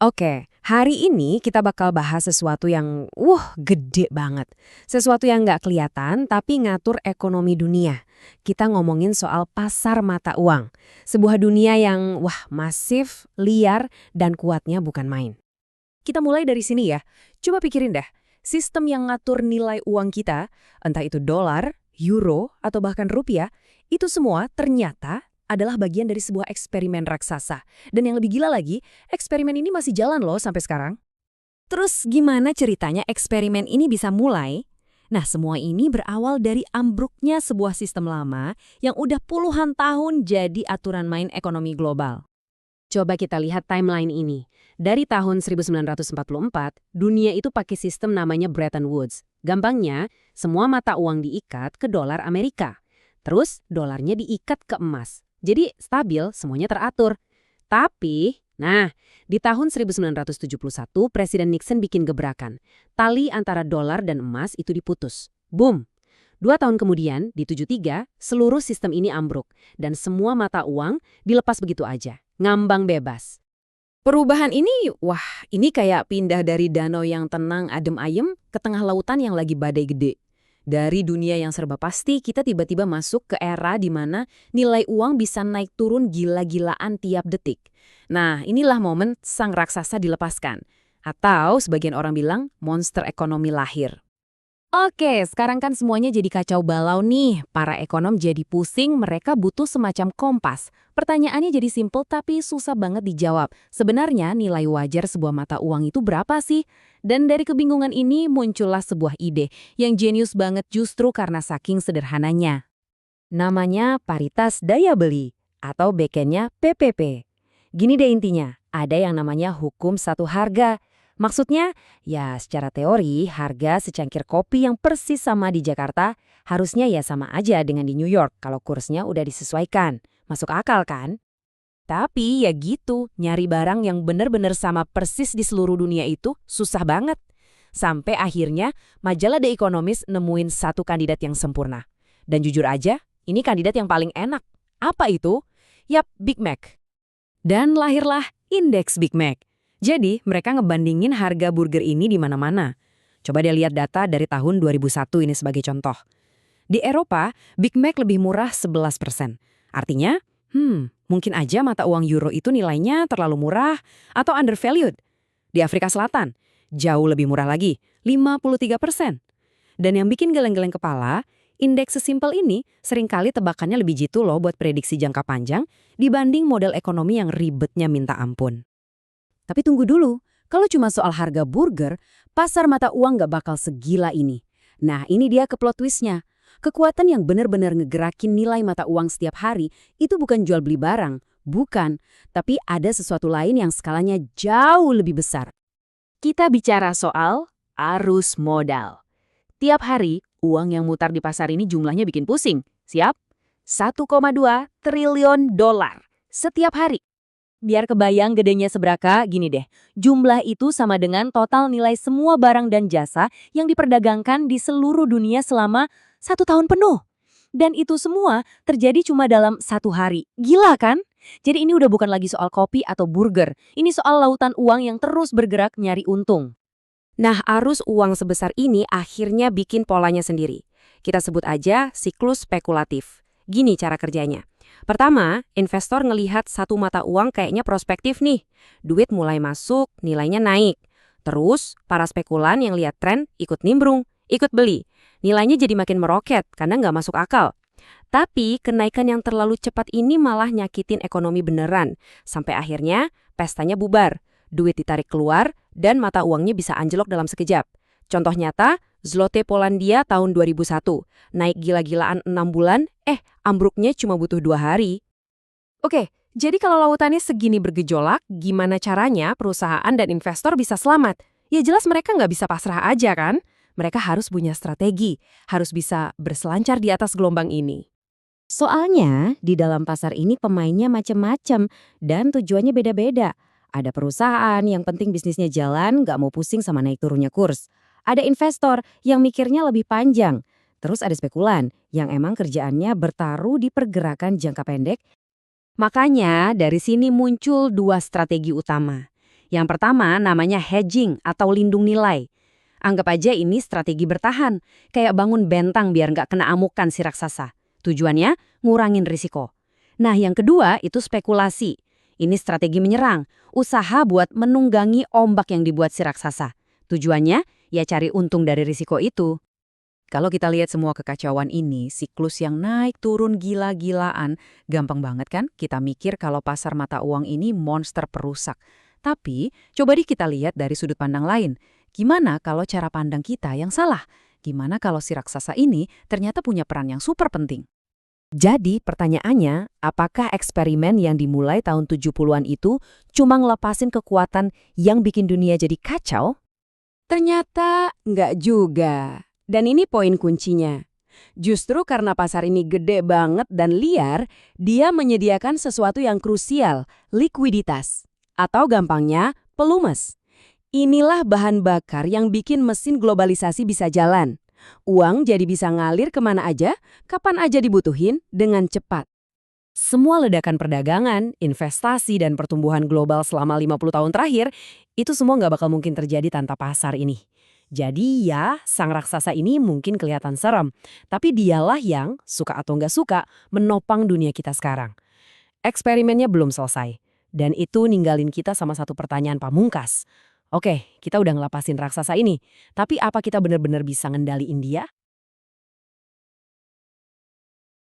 Oke, hari ini kita bakal bahas sesuatu yang gede banget. Sesuatu yang nggak kelihatan tapi ngatur ekonomi dunia. Kita ngomongin soal pasar mata uang. Sebuah dunia yang masif, liar, dan kuatnya bukan main. Kita mulai dari sini ya. Coba pikirin deh, sistem yang ngatur nilai uang kita, entah itu dolar, euro, atau bahkan rupiah, itu semua ternyata adalah bagian dari sebuah eksperimen raksasa. Dan yang lebih gila lagi, eksperimen ini masih jalan loh sampai sekarang. Terus gimana ceritanya eksperimen ini bisa mulai? Nah, semua ini berawal dari ambruknya sebuah sistem lama yang udah puluhan tahun jadi aturan main ekonomi global. Coba kita lihat timeline ini. Dari tahun 1944, dunia itu pakai sistem namanya Bretton Woods. Gampangnya, semua mata uang diikat ke dolar Amerika. Terus, dolarnya diikat ke emas. Jadi, stabil, semuanya teratur. Tapi, di tahun 1971, Presiden Nixon bikin gebrakan. Tali antara dolar dan emas itu diputus. Boom! 2 tahun kemudian, di 73, seluruh sistem ini ambruk. Dan semua mata uang dilepas begitu aja. Ngambang bebas. Perubahan ini kayak pindah dari danau yang tenang adem ayem ke tengah lautan yang lagi badai gede. Dari dunia yang serba pasti, kita tiba-tiba masuk ke era di mana nilai uang bisa naik turun gila-gilaan tiap detik. Nah, inilah momen sang raksasa dilepaskan. Atau sebagian orang bilang, monster ekonomi lahir. Oke, sekarang kan semuanya jadi kacau balau nih. Para ekonom jadi pusing, mereka butuh semacam kompas. Pertanyaannya jadi simpel tapi susah banget dijawab. Sebenarnya nilai wajar sebuah mata uang itu berapa sih? Dan dari kebingungan ini muncullah sebuah ide yang jenius banget justru karena saking sederhananya. Namanya paritas daya beli atau bekennya PPP. Gini deh intinya, ada yang namanya hukum satu harga. Maksudnya, ya secara teori harga secangkir kopi yang persis sama di Jakarta harusnya ya sama aja dengan di New York kalau kursnya udah disesuaikan. Masuk akal kan? Tapi ya gitu, nyari barang yang bener-bener sama persis di seluruh dunia itu susah banget. Sampai akhirnya majalah The Economist nemuin satu kandidat yang sempurna. Dan jujur aja, ini kandidat yang paling enak. Apa itu? Yap, Big Mac. Dan lahirlah indeks Big Mac. Jadi, mereka ngebandingin harga burger ini di mana-mana. Coba deh lihat data dari tahun 2001 ini sebagai contoh. Di Eropa, Big Mac lebih murah 11%. Artinya, mungkin aja mata uang euro itu nilainya terlalu murah atau undervalued. Di Afrika Selatan, jauh lebih murah lagi, 53%. Dan yang bikin geleng-geleng kepala, indeks sesimpel ini seringkali tebakannya lebih jitu loh buat prediksi jangka panjang dibanding model ekonomi yang ribetnya minta ampun. Tapi tunggu dulu, kalau cuma soal harga burger, pasar mata uang nggak bakal segila ini. Nah, ini dia ke plot twistnya. Kekuatan yang benar-benar ngegerakin nilai mata uang setiap hari itu bukan jual beli barang, bukan. Tapi ada sesuatu lain yang skalanya jauh lebih besar. Kita bicara soal arus modal. Tiap hari, uang yang mutar di pasar ini jumlahnya bikin pusing. Siap? 1,2 triliun dolar setiap hari. Biar kebayang gedenya seberapa, gini deh. Jumlah itu sama dengan total nilai semua barang dan jasa yang diperdagangkan di seluruh dunia selama 1 tahun penuh. Dan itu semua terjadi cuma dalam 1 hari. Gila kan? Jadi ini udah bukan lagi soal kopi atau burger. Ini soal lautan uang yang terus bergerak nyari untung. Nah, arus uang sebesar ini akhirnya bikin polanya sendiri. Kita sebut aja siklus spekulatif. Gini cara kerjanya. Pertama, investor ngelihat satu mata uang kayaknya prospektif nih. Duit mulai masuk, nilainya naik. Terus, para spekulan yang lihat tren ikut nimbrung, ikut beli. Nilainya jadi makin meroket karena nggak masuk akal. Tapi, kenaikan yang terlalu cepat ini malah nyakitin ekonomi beneran. Sampai akhirnya, pestanya bubar. Duit ditarik keluar, dan mata uangnya bisa anjlok dalam sekejap. Contoh nyata, Zloty Polandia tahun 2001. Naik gila-gilaan 6 bulan, ambruknya cuma butuh 2 hari. Oke, jadi kalau lautannya segini bergejolak, gimana caranya perusahaan dan investor bisa selamat? Ya jelas mereka nggak bisa pasrah aja kan? Mereka harus punya strategi, harus bisa berselancar di atas gelombang ini. Soalnya, di dalam pasar ini pemainnya macam-macam dan tujuannya beda-beda. Ada perusahaan yang penting bisnisnya jalan, nggak mau pusing sama naik turunnya kurs. Ada investor yang mikirnya lebih panjang. Terus ada spekulan yang emang kerjaannya bertaruh di pergerakan jangka pendek. Makanya dari sini muncul 2 strategi utama. Yang pertama namanya hedging atau lindung nilai. Anggap aja ini strategi bertahan, kayak bangun bentang biar nggak kena amukan si raksasa. Tujuannya ngurangin risiko. Nah, yang kedua itu spekulasi. Ini strategi menyerang, usaha buat menunggangi ombak yang dibuat si raksasa. Tujuannya ya cari untung dari risiko itu. Kalau kita lihat semua kekacauan ini, siklus yang naik turun gila-gilaan, gampang banget kan kita mikir kalau pasar mata uang ini monster perusak. Tapi, coba deh kita lihat dari sudut pandang lain. Gimana kalau cara pandang kita yang salah? Gimana kalau si raksasa ini ternyata punya peran yang super penting? Jadi pertanyaannya, apakah eksperimen yang dimulai tahun 70-an itu cuma ngelepasin kekuatan yang bikin dunia jadi kacau? Ternyata nggak juga. Dan ini poin kuncinya. Justru karena pasar ini gede banget dan liar, dia menyediakan sesuatu yang krusial, likuiditas. Atau gampangnya, pelumas. Inilah bahan bakar yang bikin mesin globalisasi bisa jalan. Uang jadi bisa ngalir kemana aja, kapan aja dibutuhin, dengan cepat. Semua ledakan perdagangan, investasi, dan pertumbuhan global selama 50 tahun terakhir, itu semua nggak bakal mungkin terjadi tanpa pasar ini. Jadi ya, sang raksasa ini mungkin kelihatan serem, tapi dialah yang, suka atau nggak suka, menopang dunia kita sekarang. Eksperimennya belum selesai, dan itu ninggalin kita sama satu pertanyaan pamungkas. Oke, kita udah ngelapasin raksasa ini, tapi apa kita benar-benar bisa ngendaliin dia?